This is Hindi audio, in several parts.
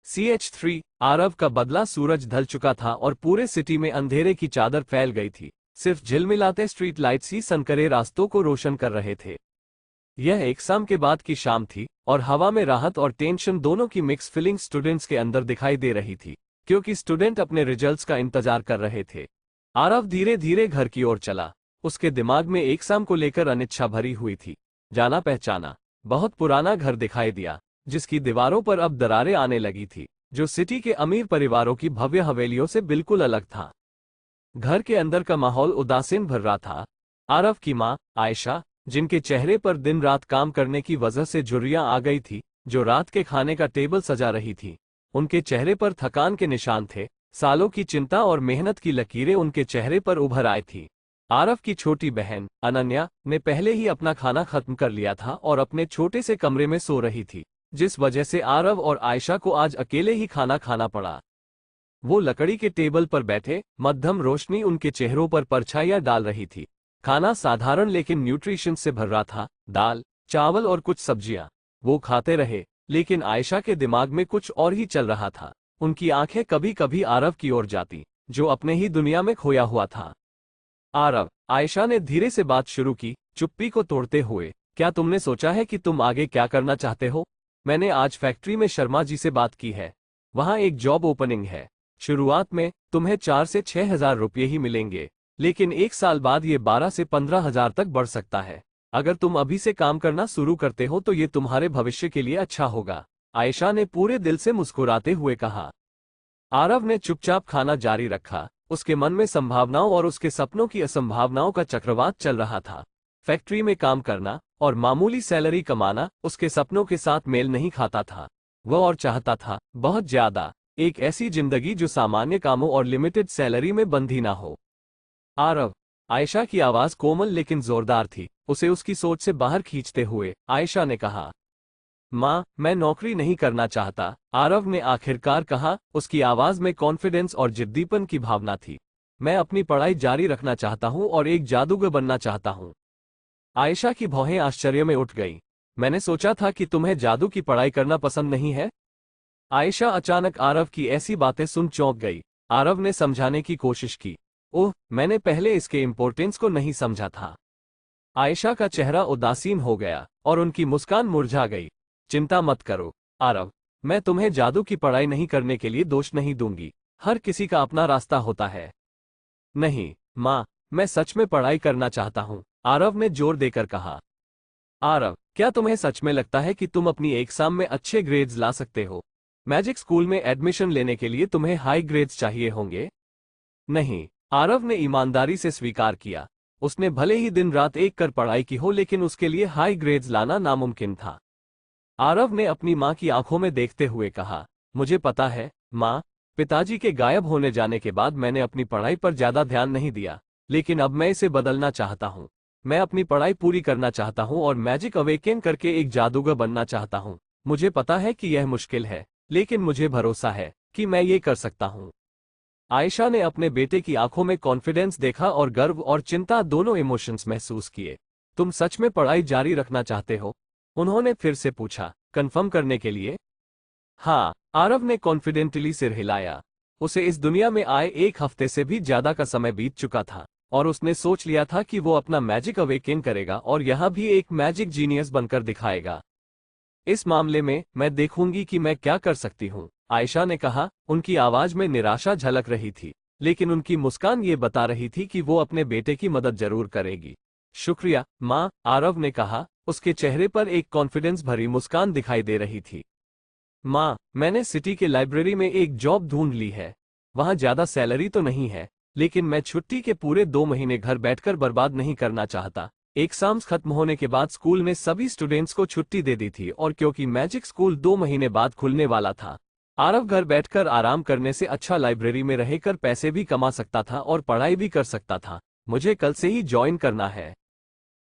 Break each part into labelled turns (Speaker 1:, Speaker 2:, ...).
Speaker 1: CH3 आरव का बदला सूरज ढल चुका था और पूरे सिटी में अंधेरे की चादर फैल गई थी। सिर्फ झिलमिलाते स्ट्रीट लाइट्स ही सनकरे रास्तों को रोशन कर रहे थे। यह एग्जाम के बाद की शाम थी और हवा में राहत और टेंशन दोनों की मिक्स फीलिंग स्टूडेंट्स के अंदर दिखाई दे रही थी, क्योंकि स्टूडेंट अपने रिजल्ट्स का इंतजार कर रहे थे। आरव धीरे धीरे घर की ओर चला। उसके दिमाग में एग्जाम को लेकर अनिच्छा भरी हुई थी। जाना पहचाना बहुत पुराना घर दिखाई दिया, जिसकी दीवारों पर अब दरारें आने लगी थी, जो सिटी के अमीर परिवारों की भव्य हवेलियों से बिल्कुल अलग था। घर के अंदर का माहौल उदासीन भर रहा था। आरव की माँ आयशा, जिनके चेहरे पर दिन रात काम करने की वजह से झुर्रियां आ गई थी, जो रात के खाने का टेबल सजा रही थी, उनके चेहरे पर थकान के निशान थे। सालों की चिंता और मेहनत की लकीरें उनके चेहरे पर उभर आई थी। आरव की छोटी बहन अनन्या ने पहले ही अपना खाना खत्म कर लिया था और अपने छोटे से कमरे में सो रही थी, जिस वजह से आरव और आयशा को आज अकेले ही खाना खाना पड़ा। वो लकड़ी के टेबल पर बैठे, मध्यम रोशनी उनके चेहरों पर परछाइयां डाल रही थी। खाना साधारण लेकिन न्यूट्रिशन से भर रहा था, दाल, चावल और कुछ सब्जियां। वो खाते रहे, लेकिन आयशा के दिमाग में कुछ और ही चल रहा था। उनकी आंखें कभी कभी आरव की ओर जाती, जो अपने ही दुनिया में खोया हुआ था। आरव, आयशा ने धीरे से बात शुरू की, चुप्पी को तोड़ते हुए, क्या तुमने सोचा है कि तुम आगे क्या करना चाहते हो? मैंने आज फैक्ट्री में शर्मा जी से बात की है। वहां एक जॉब ओपनिंग है। शुरुआत में तुम्हें 4 से 6 हजार रुपये ही मिलेंगे, लेकिन 1 साल बाद ये 12 से 15 हजार तक बढ़ सकता है। अगर तुम अभी से काम करना शुरू करते हो तो ये तुम्हारे भविष्य के लिए अच्छा होगा, आयशा ने पूरे दिल से मुस्कुराते हुए कहा। आरव ने चुपचाप खाना जारी रखा। उसके मन में संभावनाओं और उसके सपनों की असंभावनाओं का चक्रवात चल रहा था। फैक्ट्री में काम करना और मामूली सैलरी कमाना उसके सपनों के साथ मेल नहीं खाता था। वह और चाहता था, बहुत ज्यादा, एक ऐसी जिंदगी जो सामान्य कामों और लिमिटेड सैलरी में बंधी ना हो। आरव, आयशा की आवाज कोमल लेकिन जोरदार थी, उसे उसकी सोच से बाहर खींचते हुए आयशा ने कहा। माँ, मैं नौकरी नहीं करना चाहता, आरव ने आखिरकार कहा। उसकी आवाज में कॉन्फिडेंस और जिद्दीपन की भावना थी। मैं अपनी पढ़ाई जारी रखना चाहता हूँ और एक जादूगर बनना चाहता हूँ। आयशा की भौहें आश्चर्य में उठ गईं। मैंने सोचा था कि तुम्हें जादू की पढ़ाई करना पसंद नहीं है। आयशा अचानक आरव की ऐसी बातें सुन चौंक गई। आरव ने समझाने की कोशिश की। ओह, मैंने पहले इसके इम्पोर्टेंस को नहीं समझा था। आयशा का चेहरा उदासीन हो गया और उनकी मुस्कान मुरझा गई। चिंता मत करो आरव, मैं तुम्हें जादू की पढ़ाई नहीं करने के लिए दोष नहीं दूंगी। हर किसी का अपना रास्ता होता है। नहीं माँ, मैं सच में पढ़ाई करना चाहता हूँ, आरव ने जोर देकर कहा। आरव, क्या तुम्हें सच में लगता है कि तुम अपनी एग्जाम में अच्छे ग्रेड्स ला सकते हो? मैजिक स्कूल में एडमिशन लेने के लिए तुम्हें हाई ग्रेड्स चाहिए होंगे। नहीं, आरव ने ईमानदारी से स्वीकार किया। उसने भले ही दिन रात एक कर पढ़ाई की हो, लेकिन उसके लिए हाई ग्रेड्स लाना नामुमकिन था। आरव ने अपनी मां की आंखों में देखते हुए कहा, मुझे पता है मां, पिताजी के गायब होने जाने के बाद मैंने अपनी पढ़ाई पर ज्यादा ध्यान नहीं दिया, लेकिन अब मैं इसे बदलना चाहता हूं। मैं अपनी पढ़ाई पूरी करना चाहता हूं और मैजिक अवेकन करके एक जादूगर बनना चाहता हूं। मुझे पता है कि यह मुश्किल है, लेकिन मुझे भरोसा है कि मैं ये कर सकता हूं। आयशा ने अपने बेटे की आंखों में कॉन्फिडेंस देखा और गर्व और चिंता दोनों इमोशंस महसूस किए। तुम सच में पढ़ाई जारी रखना चाहते हो? उन्होंने फिर से पूछा, कंफर्म करने के लिए। हाँ, आरव ने कॉन्फिडेंटली सिर हिलाया। उसे इस दुनिया में आए 1 हफ्ते से भी ज्यादा का समय बीत चुका था और उसने सोच लिया था कि वो अपना मैजिक अवेकन करेगा और यहां भी एक मैजिक जीनियस बनकर दिखाएगा। इस मामले में मैं देखूंगी कि मैं क्या कर सकती हूँ, आयशा ने कहा। उनकी आवाज में निराशा झलक रही थी, लेकिन उनकी मुस्कान ये बता रही थी कि वो अपने बेटे की मदद जरूर करेगी। शुक्रिया माँ, आरव ने कहा। उसके चेहरे पर एक कॉन्फिडेंस भरी मुस्कान दिखाई दे रही थी। माँ, मैंने सिटी के लाइब्रेरी में एक जॉब ढूंढ ली है। वहाँ ज्यादा सैलरी तो नहीं है, लेकिन मैं छुट्टी के पूरे 2 महीने घर बैठकर बर्बाद नहीं करना चाहता। एग्जाम्स खत्म होने के बाद स्कूल ने सभी स्टूडेंट्स को छुट्टी दे दी थी और क्योंकि मैजिक स्कूल 2 महीने बाद खुलने वाला था, आरव घर बैठकर आराम करने से अच्छा लाइब्रेरी में रहकर पैसे भी कमा सकता था और पढ़ाई भी कर सकता था। मुझे कल से ही ज्वाइन करना है।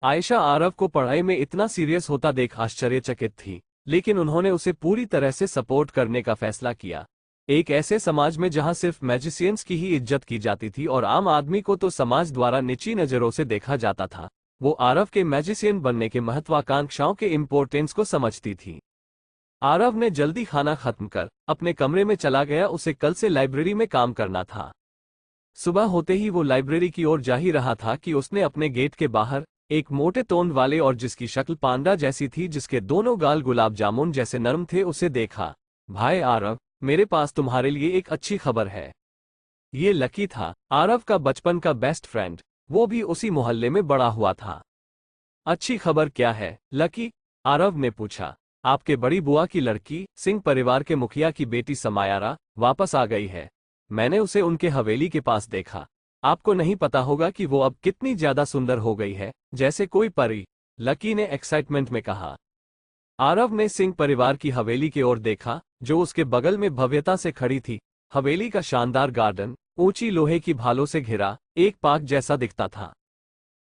Speaker 1: आयशा आरव को पढ़ाई में इतना सीरियस होता देख आश्चर्यचकित थी, लेकिन उन्होंने उसे पूरी तरह से सपोर्ट करने का फैसला किया। एक ऐसे समाज में जहां सिर्फ मैजिशियंस की ही इज्जत की जाती थी और आम आदमी को तो समाज द्वारा नीची नजरों से देखा जाता था, वो आरव के मैजिशियन बनने के महत्वाकांक्षाओं के इम्पोर्टेंस को समझती थी। आरव ने जल्दी खाना खत्म कर अपने कमरे में चला गया। उसे कल से लाइब्रेरी में काम करना था। सुबह होते ही वो लाइब्रेरी की ओर जा ही रहा था कि उसने अपने गेट के बाहर एक मोटे तोंद वाले और जिसकी शक्ल पांडा जैसी थी, जिसके दोनों गाल गुलाब जामुन जैसे नरम थे, उसे देखा। भाई आरव, मेरे पास तुम्हारे लिए एक अच्छी खबर है। ये लकी था, आरव का बचपन का बेस्ट फ्रेंड। वो भी उसी मोहल्ले में बड़ा हुआ था। अच्छी खबर क्या है लकी? आरव ने पूछा। आपके बड़ी बुआ की लड़की, सिंह परिवार के मुखिया की बेटी समायारा वापस आ गई है। मैंने उसे उनके हवेली के पास देखा। आपको नहीं पता होगा कि वो अब कितनी ज्यादा सुंदर हो गई है, जैसे कोई परी, लकी ने एक्साइटमेंट में कहा। आरव ने सिंह परिवार की हवेली की ओर देखा, जो उसके बगल में भव्यता से खड़ी थी। हवेली का शानदार गार्डन ऊंची लोहे की भालों से घिरा एक पार्क जैसा दिखता था।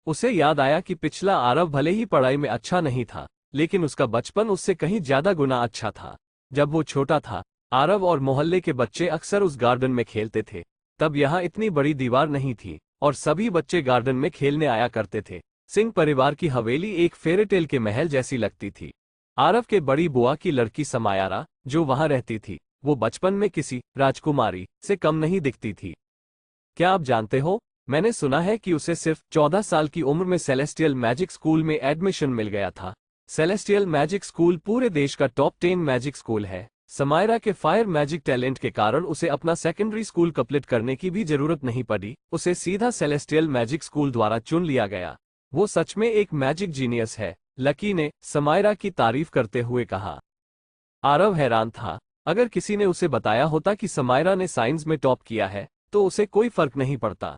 Speaker 1: उसे याद आया कि पिछला आरव भले ही पढ़ाई में अच्छा नहीं था, लेकिन उसका बचपन उससे कहीं ज्यादा गुना अच्छा था। जब वो छोटा था, आरव और मोहल्ले के बच्चे अक्सर उस गार्डन में खेलते थे। तब यहाँ इतनी बड़ी दीवार नहीं थी और सभी बच्चे गार्डन में खेलने आया करते थे। सिंह परिवार की हवेली एक फेयरीटेल के महल जैसी लगती थी। आरव के बड़ी बुआ की लड़की समायारा, जो वहां रहती थी, वो बचपन में किसी राजकुमारी से कम नहीं दिखती थी। क्या आप जानते हो, मैंने सुना है कि उसे सिर्फ 14 साल की उम्र में सेलेस्टियल मैजिक स्कूल में एडमिशन मिल गया था। सेलेस्टियल मैजिक स्कूल पूरे देश का टॉप 10 मैजिक स्कूल है। समायरा के फायर मैजिक टैलेंट के कारण उसे अपना सेकेंडरी स्कूल कंप्लीट करने की भी जरूरत नहीं पड़ी। उसे सीधा सेलेस्टियल मैजिक स्कूल द्वारा चुन लिया गया। वो सच में एक मैजिक जीनियस है, लकी ने समायरा की तारीफ करते हुए कहा। आरव हैरान था। अगर किसी ने उसे बताया होता कि समायरा ने साइंस में टॉप किया है, तो उसे कोई फर्क नहीं पड़ता।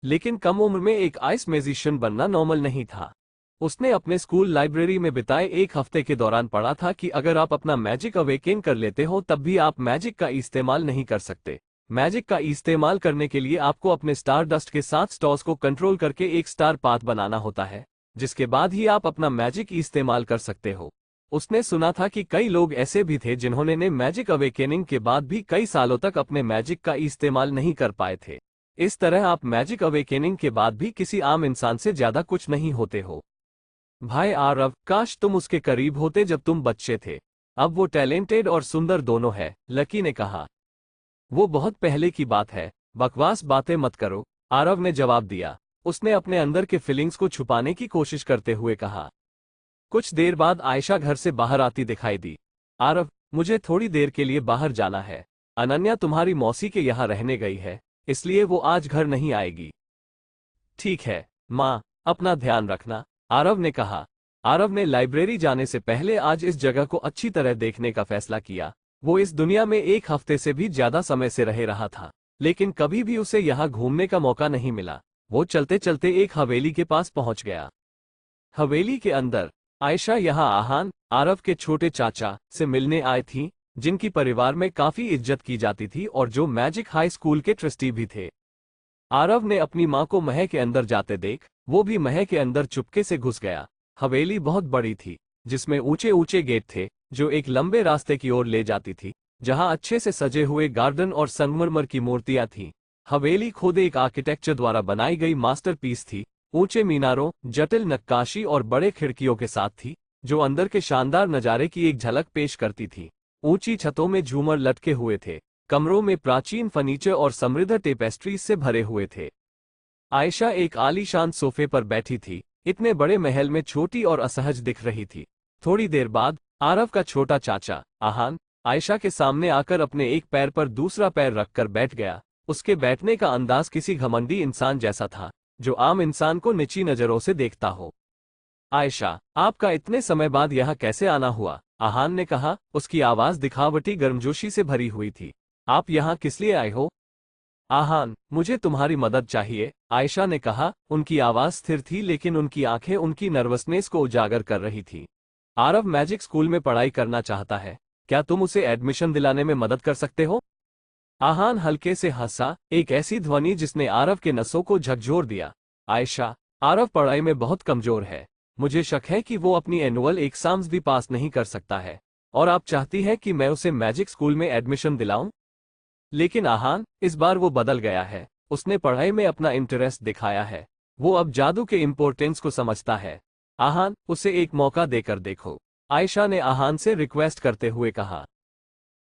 Speaker 1: लेकिन कम उम्र में एक आइस मैजिशियन बनना नॉर्मल नहीं था। उसने अपने स्कूल लाइब्रेरी में बिताए एक हफ्ते के दौरान पढ़ा था कि अगर आप अपना मैजिक अवेकेन कर लेते हो, तब भी आप मैजिक का इस्तेमाल नहीं कर सकते। मैजिक का इस्तेमाल करने के लिए आपको अपने स्टार डस्ट के साथ स्टॉर्स को कंट्रोल करके एक स्टार पाथ बनाना होता है, जिसके बाद ही आप अपना मैजिक इस्तेमाल कर सकते हो। उसने सुना था कि कई लोग ऐसे भी थे जिन्होंने ने मैजिक अवेकेनिंग के बाद भी कई सालों तक अपने मैजिक का इस्तेमाल नहीं कर पाए थे। इस तरह आप मैजिक अवेकेनिंग के बाद भी किसी आम इंसान से ज्यादा कुछ नहीं होते हो। भाई आरव, काश तुम उसके करीब होते जब तुम बच्चे थे। अब वो टैलेंटेड और सुंदर दोनों है, लकी ने कहा। वो बहुत पहले की बात है, बकवास बातें मत करो, आरव ने जवाब दिया। उसने अपने अंदर के फीलिंग्स को छुपाने की कोशिश करते हुए कहा। कुछ देर बाद आयशा घर से बाहर आती दिखाई दी। आरव, मुझे थोड़ी देर के लिए बाहर जाना है। अनन्या तुम्हारी मौसी के यहाँ रहने गई है, इसलिए वो आज घर नहीं आएगी। ठीक है माँ, अपना ध्यान रखना, आरव ने कहा। आरव ने लाइब्रेरी जाने से पहले आज इस जगह को अच्छी तरह देखने का फैसला किया। वो इस दुनिया में एक हफ्ते से भी ज्यादा समय से रह रहा था, लेकिन कभी भी उसे यहाँ घूमने का मौका नहीं मिला। वो चलते चलते एक हवेली के पास पहुंच गया। हवेली के अंदर आयशा यहाँ आहान, आरव के छोटे चाचा, से मिलने आई थी, जिनकी परिवार में काफी इज्जत की जाती थी और जो मैजिक हाई स्कूल के ट्रस्टी भी थे। आरव ने अपनी माँ को महल के अंदर जाते देख वो भी महल के अंदर चुपके से घुस गया। हवेली बहुत बड़ी थी, जिसमें ऊंचे ऊंचे गेट थे जो एक लंबे रास्ते की ओर ले जाती थी, जहां अच्छे से सजे हुए गार्डन और संगमरमर की मूर्तियां थीं। हवेली खुद एक आर्किटेक्चर द्वारा बनाई गई मास्टरपीस थी। ऊंचे मीनारों, जटिल नक्काशी और बड़े खिड़कियों के साथ थी, जो अंदर के शानदार नजारे की एक झलक पेश करती थी। ऊंची छतों में झूमर लटके हुए थे। कमरों में प्राचीन फर्नीचर और समृद्ध टेपेस्ट्रीज से भरे हुए थे। आयशा एक आलीशान सोफे पर बैठी थी, इतने बड़े महल में छोटी और असहज दिख रही थी। थोड़ी देर बाद आरव का छोटा चाचा आहान आयशा के सामने आकर अपने एक पैर पर दूसरा पैर रखकर बैठ गया। उसके बैठने का अंदाज किसी घमंडी इंसान जैसा था, जो आम इंसान को नीची नजरों से देखता हो। आयशा, आपका इतने समय बाद यहाँ कैसे आना हुआ? आहान ने कहा। उसकी आवाज दिखावटी गर्मजोशी से भरी हुई थी। आप यहाँ किस लिए आए हो? आहान, मुझे तुम्हारी मदद चाहिए, आयशा ने कहा। उनकी आवाज स्थिर थी, लेकिन उनकी आंखें उनकी नर्वसनेस को उजागर कर रही थी। आरव मैजिक स्कूल में पढ़ाई करना चाहता है, क्या तुम उसे एडमिशन दिलाने में मदद कर सकते हो? आहान हल्के से हंसा, एक ऐसी ध्वनि जिसने आरव के नसों को झकझोर दिया। आयशा, आरव पढ़ाई में बहुत कमजोर है। मुझे शक है कि वो अपनी एनुअल एग्जाम्स भी पास नहीं कर सकता है, और आप चाहती है कि मैं उसे मैजिक स्कूल में एडमिशन दिलाऊं? लेकिन आहान, इस बार वो बदल गया है। उसने पढ़ाई में अपना इंटरेस्ट दिखाया है। वो अब जादू के इम्पोर्टेंस को समझता है। आहान, उसे एक मौका देकर देखो। आयशा ने आहान से रिक्वेस्ट करते हुए कहा।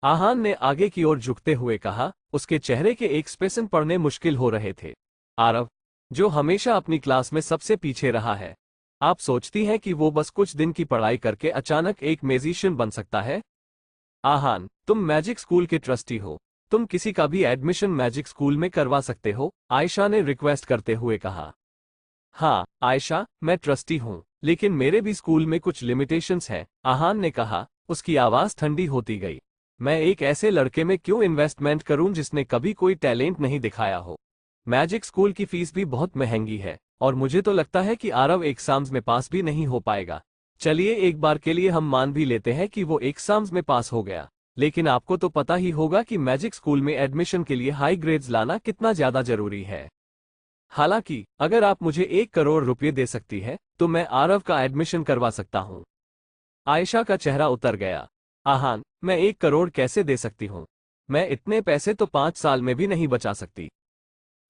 Speaker 1: आहान ने आगे की ओर झुकते हुए कहा, उसके चेहरे के एक्सप्रेशन पढ़ने मुश्किल हो रहे थे। आरव, जो हमेशा अपनी क्लास में सबसे पीछे रहा है, आप सोचती हैं कि वो बस कुछ दिन की पढ़ाई करके अचानक एक म्यूजिशियन बन सकता है? आहान, तुम मैजिक स्कूल के ट्रस्टी हो, तुम किसी का भी एडमिशन मैजिक स्कूल में करवा सकते हो, आयशा ने रिक्वेस्ट करते हुए कहा। हाँ आयशा, मैं ट्रस्टी हूँ, लेकिन मेरे भी स्कूल में कुछ लिमिटेशंस हैं, आहान ने कहा, उसकी आवाज ठंडी होती गई। मैं एक ऐसे लड़के में क्यों इन्वेस्टमेंट करूं जिसने कभी कोई टैलेंट नहीं दिखाया हो? मैजिक स्कूल की फीस भी बहुत महंगी है, और मुझे तो लगता है कि आरव एग्जाम्स में पास भी नहीं हो पाएगा। चलिए एक बार के लिए हम मान भी लेते हैं कि वो एग्जाम्स में पास हो गया, लेकिन आपको तो पता ही होगा कि मैजिक स्कूल में एडमिशन के लिए हाई ग्रेड्स लाना कितना ज्यादा जरूरी है। हालांकि अगर आप मुझे 1 करोड़ रुपए दे सकती है तो मैं आरव का एडमिशन करवा सकता हूं। आयशा का चेहरा उतर गया। आहान, मैं 1 करोड़ कैसे दे सकती हूँ? मैं इतने पैसे तो 5 साल में भी नहीं बचा सकती।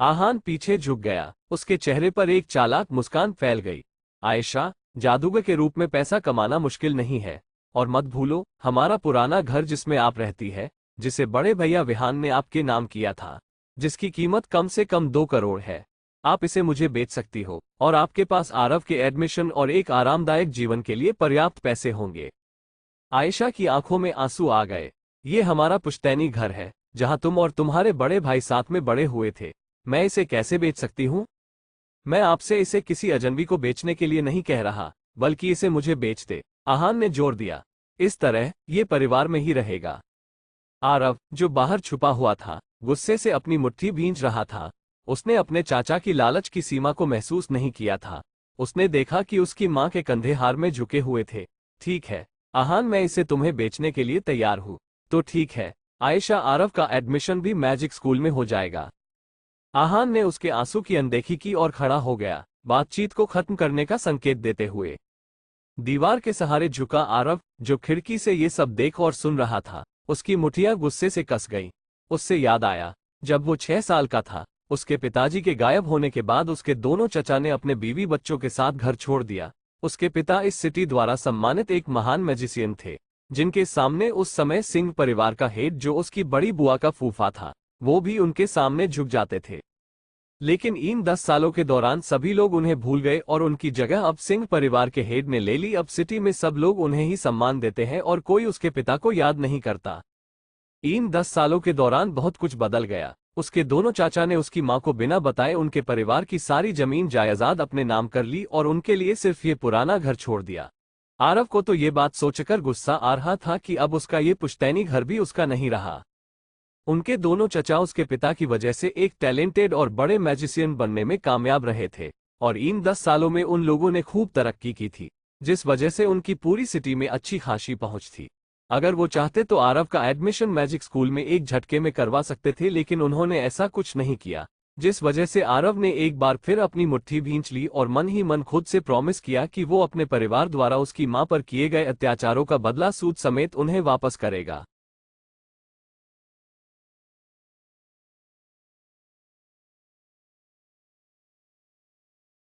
Speaker 1: आहान पीछे झुक गया, उसके चेहरे पर एक चालाक मुस्कान फैल गई। आयशा, जादूगर के रूप में पैसा कमाना मुश्किल नहीं है, और मत भूलो, हमारा पुराना घर जिसमें आप रहती है, जिसे बड़े भैया विहान ने आपके नाम किया था, जिसकी कीमत कम से कम 2 करोड़ है, आप इसे मुझे बेच सकती हो, और आपके पास आरव के एडमिशन और एक आरामदायक जीवन के लिए पर्याप्त पैसे होंगे। आयशा की आंखों में आंसू आ गए। ये हमारा पुश्तैनी घर है, जहां तुम और तुम्हारे बड़े भाई साथ में बड़े हुए थे। मैं इसे कैसे बेच सकती हूँ? मैं आपसे इसे किसी अजनबी को बेचने के लिए नहीं कह रहा, बल्कि इसे मुझे बेच दे, आहान ने जोर दिया। इस तरह ये परिवार में ही रहेगा। आरव, जो बाहर छुपा हुआ था, गुस्से से अपनी मुट्ठी भींच रहा था। उसने अपने चाचा की लालच की सीमा को महसूस नहीं किया था। उसने देखा कि उसकी मां के कंधे हार में झुके हुए थे। ठीक है आहान, मैं इसे तुम्हें बेचने के लिए तैयार हूँ। तो ठीक है आयशा, आरव का एडमिशन भी मैजिक स्कूल में हो जाएगा। आहान ने उसके आंसू की अनदेखी की और खड़ा हो गया, बातचीत को खत्म करने का संकेत देते हुए। दीवार के सहारे झुका आरव, जो खिड़की से ये सब देख और सुन रहा था, उसकी मुठियां गुस्से से कस गईं। उससे याद आया, जब वो 6 साल का था, उसके पिताजी के गायब होने के बाद उसके दोनों चचा ने अपने बीवी बच्चों के साथ घर छोड़ दिया। उसके पिता इस सिटी द्वारा सम्मानित एक महान मैजिशियन थे, जिनके सामने उस समय सिंह परिवार का हेड, जो उसकी बड़ी बुआ का फूफा था, वो भी उनके सामने झुक जाते थे। लेकिन इन 10 सालों के दौरान सभी लोग उन्हें भूल गए और उनकी जगह अब सिंह परिवार के हेड ने ले ली। अब सिटी में सब लोग उन्हें ही सम्मान देते हैं और कोई उसके पिता को याद नहीं करता। इन 10 सालों के दौरान बहुत कुछ बदल गया। उसके दोनों चाचा ने उसकी मां को बिना बताए उनके परिवार की सारी जमीन जायदाद अपने नाम कर ली और उनके लिए सिर्फ ये पुराना घर छोड़ दिया। आरव को तो ये बात सोचकर गुस्सा आ रहा था कि अब उसका ये पुश्तैनी घर भी उसका नहीं रहा। उनके दोनों चचा उसके पिता की वजह से एक टैलेंटेड और बड़े मैजिशियन बनने में कामयाब रहे थे, और इन 10 सालों में उन लोगों ने खूब तरक्की की थी, जिस वजह से उनकी पूरी सिटी में अच्छी खासी पहुंच थी। अगर वो चाहते तो आरव का एडमिशन मैजिक स्कूल में एक झटके में करवा सकते थे, लेकिन उन्होंने ऐसा कुछ नहीं किया, जिस वजह से आरव ने एक बार फिर अपनी मुट्ठी भींच ली और मन ही मन खुद से प्रॉमिस किया कि वो अपने परिवार द्वारा उसकी मां पर किए गए अत्याचारों का बदला सूद समेत उन्हें वापस करेगा।